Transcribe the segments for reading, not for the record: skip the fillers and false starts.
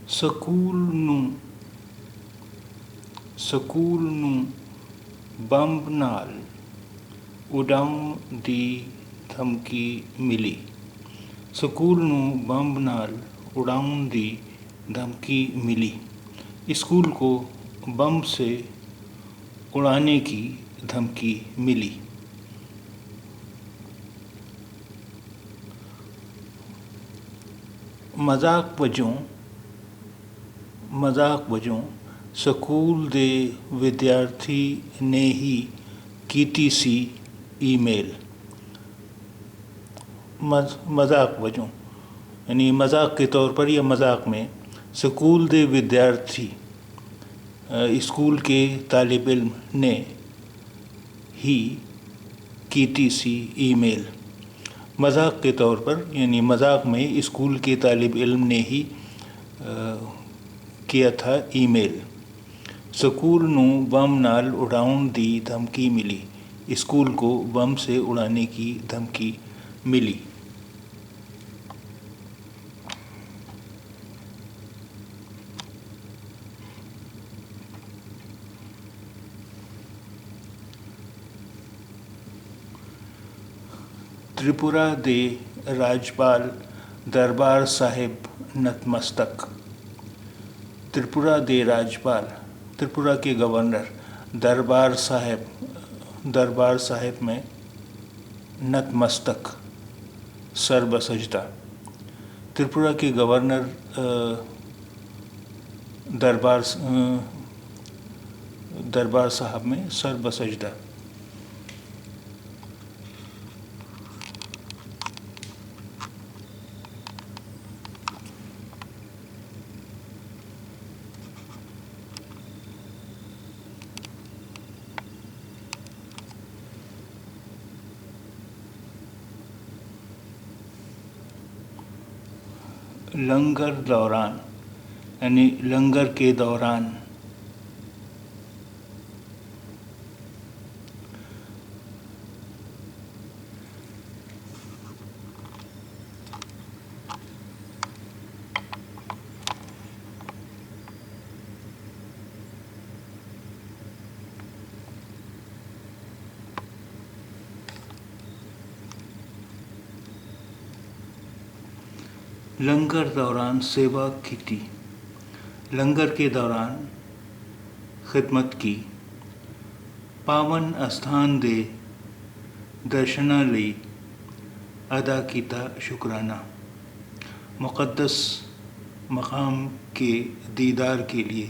School ਨੂੰ bomb ਨਾਲ ਉਡਾਉਣ ਦੀ ਧਮਕੀ ਮਿਲੀ। ਸਕੂਲ ਨੂੰ ਬੰਬ ਨਾਲ उड़ाने की धमकी मिली। स्कूल को बम से उड़ाने की धमकी मिली। मजाक वजों स्कूल के विद्यार्थी ने ही की सी ईमेल। मजाक वजों यानी मजाक के तौर पर या मजाक में स्कूल के विद्यार्थी स्कूल के तालिब इल्म ने ही की सी ईमेल। मजाक के तौर पर यानी मजाक में स्कूल के तालिब इल्म ने ही किया था ईमेल। स्कूल नू बम नाल उड़ाउण दी धमकी मिली। स्कूल को बम से उड़ाने की धमकी मिली। त्रिपुरा दे राज्यपाल दरबार साहिब नतमस्तक। त्रिपुरा दे राज्यपाल त्रिपुरा के गवर्नर दरबार साहिब में नतमस्तक सर बसजदा। त्रिपुरा के गवर्नर दरबार साहब में सर बसजदा। लंगर दौरान यानी लंगर के दौरान। लंगर दौरान सेवा की। लंगर के दौरान खिदमत की। पावन अस्थान दे दर्शना लई अदा किया शुक्राना। मुक़द्दस मकाम के दीदार के लिए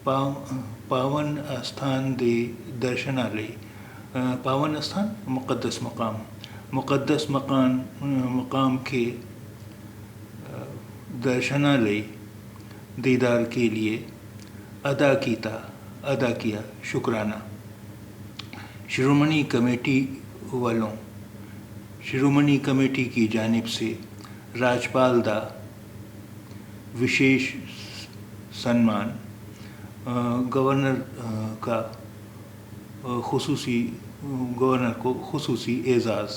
पावन अस्थान दे दर्शना लई। पावन अस्थान मुक़द्दस मकाम के दर्शनालय दीदार के लिए अदा किया शुक्राना। शिरोमणि कमेटी की जानिब से राज्यपाल दा विशेष सम्मान। गवर्नर को खुसूसी एजाज़।